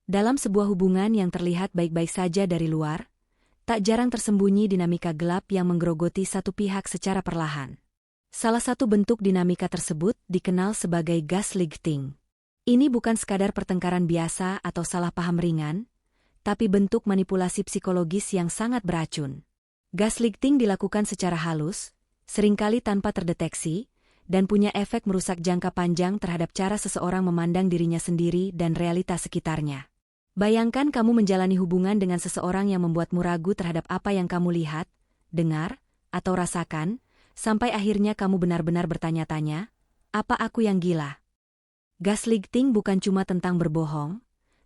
Dalam sebuah hubungan yang terlihat baik-baik saja dari luar, tak jarang tersembunyi dinamika gelap yang menggerogoti satu pihak secara perlahan. Salah satu bentuk dinamika tersebut dikenal sebagai gaslighting. Ini bukan sekadar pertengkaran biasa atau salah paham ringan, tapi bentuk manipulasi psikologis yang sangat beracun. Gaslighting dilakukan secara halus, seringkali tanpa terdeteksi, dan punya efek merusak jangka panjang terhadap cara seseorang memandang dirinya sendiri dan realitas sekitarnya. Bayangkan kamu menjalani hubungan dengan seseorang yang membuatmu ragu terhadap apa yang kamu lihat, dengar, atau rasakan, sampai akhirnya kamu benar-benar bertanya-tanya, apa aku yang gila? Gaslighting bukan cuma tentang berbohong,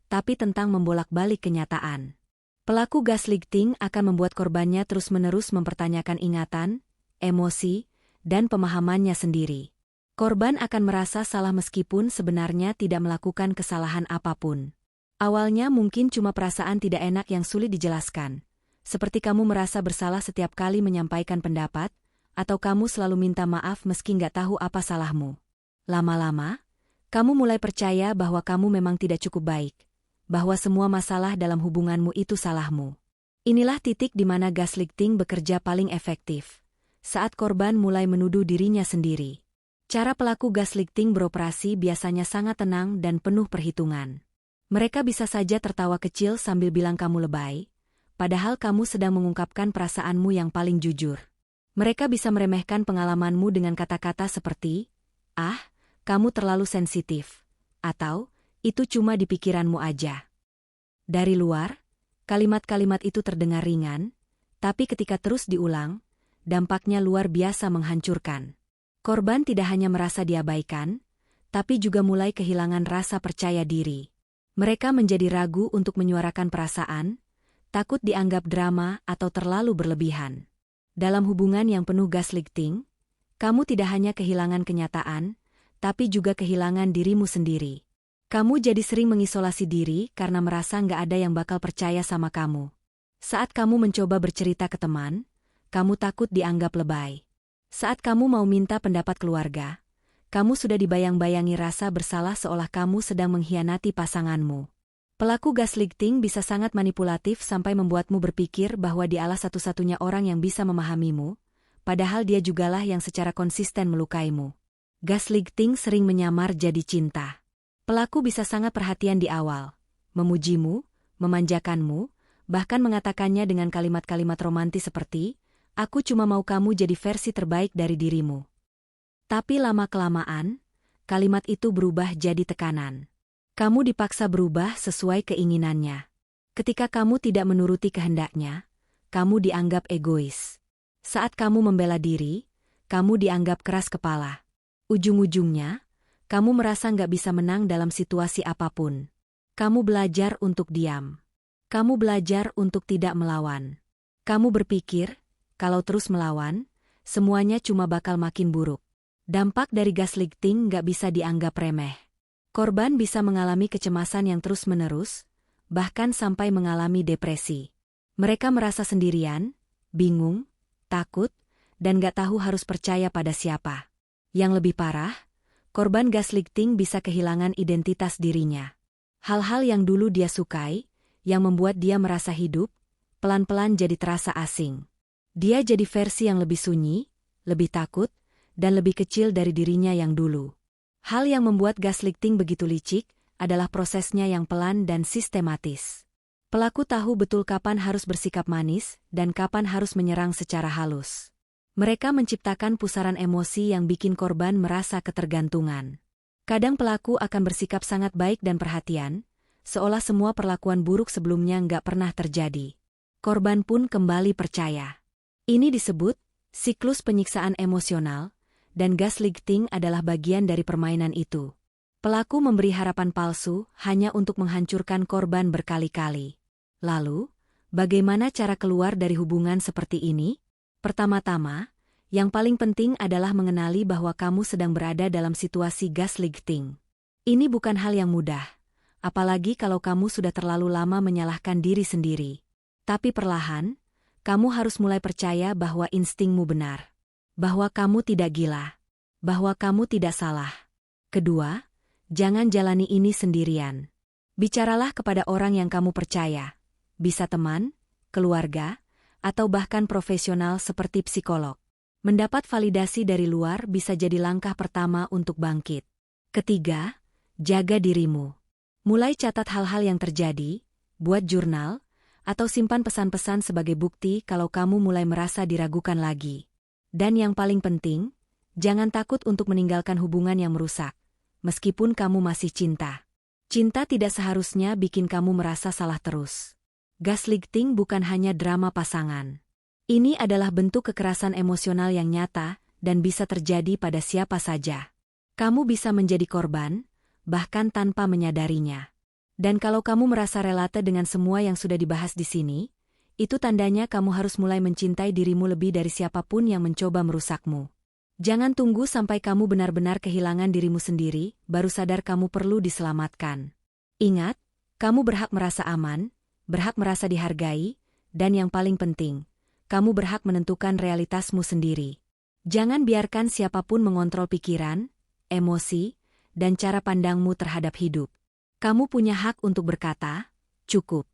tapi tentang membolak-balik kenyataan. Pelaku gaslighting akan membuat korbannya terus-menerus mempertanyakan ingatan, emosi, dan pemahamannya sendiri. Korban akan merasa salah meskipun sebenarnya tidak melakukan kesalahan apapun. Awalnya mungkin cuma perasaan tidak enak yang sulit dijelaskan, seperti kamu merasa bersalah setiap kali menyampaikan pendapat, atau kamu selalu minta maaf meski nggak tahu apa salahmu. Lama-lama, kamu mulai percaya bahwa kamu memang tidak cukup baik, bahwa semua masalah dalam hubunganmu itu salahmu. Inilah titik di mana gaslighting bekerja paling efektif, saat korban mulai menuduh dirinya sendiri. Cara pelaku gaslighting beroperasi biasanya sangat tenang dan penuh perhitungan. Mereka bisa saja tertawa kecil sambil bilang kamu lebay, padahal kamu sedang mengungkapkan perasaanmu yang paling jujur. Mereka bisa meremehkan pengalamanmu dengan kata-kata seperti, "Ah, kamu terlalu sensitif," atau, "Itu cuma di pikiranmu aja." Dari luar, kalimat-kalimat itu terdengar ringan, tapi ketika terus diulang, dampaknya luar biasa menghancurkan. Korban tidak hanya merasa diabaikan, tapi juga mulai kehilangan rasa percaya diri. Mereka menjadi ragu untuk menyuarakan perasaan, takut dianggap drama atau terlalu berlebihan. Dalam hubungan yang penuh gaslighting, kamu tidak hanya kehilangan kenyataan, tapi juga kehilangan dirimu sendiri. Kamu jadi sering mengisolasi diri karena merasa nggak ada yang bakal percaya sama kamu. Saat kamu mencoba bercerita ke teman, kamu takut dianggap lebay. Saat kamu mau minta pendapat keluarga, kamu sudah dibayang-bayangi rasa bersalah seolah kamu sedang mengkhianati pasanganmu. Pelaku gaslighting bisa sangat manipulatif sampai membuatmu berpikir bahwa dialah satu-satunya orang yang bisa memahamimu, padahal dia jugalah yang secara konsisten melukaimu. Gaslighting sering menyamar jadi cinta. Pelaku bisa sangat perhatian di awal, memujimu, memanjakanmu, bahkan mengatakannya dengan kalimat-kalimat romantis seperti, "Aku cuma mau kamu jadi versi terbaik dari dirimu." Tapi lama-kelamaan, kalimat itu berubah jadi tekanan. Kamu dipaksa berubah sesuai keinginannya. Ketika kamu tidak menuruti kehendaknya, kamu dianggap egois. Saat kamu membela diri, kamu dianggap keras kepala. Ujung-ujungnya, kamu merasa nggak bisa menang dalam situasi apapun. Kamu belajar untuk diam. Kamu belajar untuk tidak melawan. Kamu berpikir, kalau terus melawan, semuanya cuma bakal makin buruk. Dampak dari gaslighting nggak bisa dianggap remeh. Korban bisa mengalami kecemasan yang terus-menerus, bahkan sampai mengalami depresi. Mereka merasa sendirian, bingung, takut, dan nggak tahu harus percaya pada siapa. Yang lebih parah, korban gaslighting bisa kehilangan identitas dirinya. Hal-hal yang dulu dia sukai, yang membuat dia merasa hidup, pelan-pelan jadi terasa asing. Dia jadi versi yang lebih sunyi, lebih takut, dan lebih kecil dari dirinya yang dulu. Hal yang membuat gaslighting begitu licik adalah prosesnya yang pelan dan sistematis. Pelaku tahu betul kapan harus bersikap manis dan kapan harus menyerang secara halus. Mereka menciptakan pusaran emosi yang bikin korban merasa ketergantungan. Kadang pelaku akan bersikap sangat baik dan perhatian, seolah semua perlakuan buruk sebelumnya nggak pernah terjadi. Korban pun kembali percaya. Ini disebut siklus penyiksaan emosional, dan gaslighting adalah bagian dari permainan itu. Pelaku memberi harapan palsu hanya untuk menghancurkan korban berkali-kali. Lalu, bagaimana cara keluar dari hubungan seperti ini? Pertama-tama, yang paling penting adalah mengenali bahwa kamu sedang berada dalam situasi gaslighting. Ini bukan hal yang mudah, apalagi kalau kamu sudah terlalu lama menyalahkan diri sendiri. Tapi perlahan, kamu harus mulai percaya bahwa instingmu benar. Bahwa kamu tidak gila. Bahwa kamu tidak salah. Kedua, jangan jalani ini sendirian. Bicaralah kepada orang yang kamu percaya, bisa teman, keluarga, atau bahkan profesional seperti psikolog. Mendapat validasi dari luar bisa jadi langkah pertama untuk bangkit. Ketiga, jaga dirimu. Mulai catat hal-hal yang terjadi, buat jurnal, atau simpan pesan-pesan sebagai bukti kalau kamu mulai merasa diragukan lagi. Dan yang paling penting, jangan takut untuk meninggalkan hubungan yang merusak, meskipun kamu masih cinta. Cinta tidak seharusnya bikin kamu merasa salah terus. Gaslighting bukan hanya drama pasangan. Ini adalah bentuk kekerasan emosional yang nyata dan bisa terjadi pada siapa saja. Kamu bisa menjadi korban, bahkan tanpa menyadarinya. Dan kalau kamu merasa relate dengan semua yang sudah dibahas di sini, itu tandanya kamu harus mulai mencintai dirimu lebih dari siapapun yang mencoba merusakmu. Jangan tunggu sampai kamu benar-benar kehilangan dirimu sendiri, baru sadar kamu perlu diselamatkan. Ingat, kamu berhak merasa aman, berhak merasa dihargai, dan yang paling penting, kamu berhak menentukan realitasmu sendiri. Jangan biarkan siapapun mengontrol pikiran, emosi, dan cara pandangmu terhadap hidup. Kamu punya hak untuk berkata, "Cukup."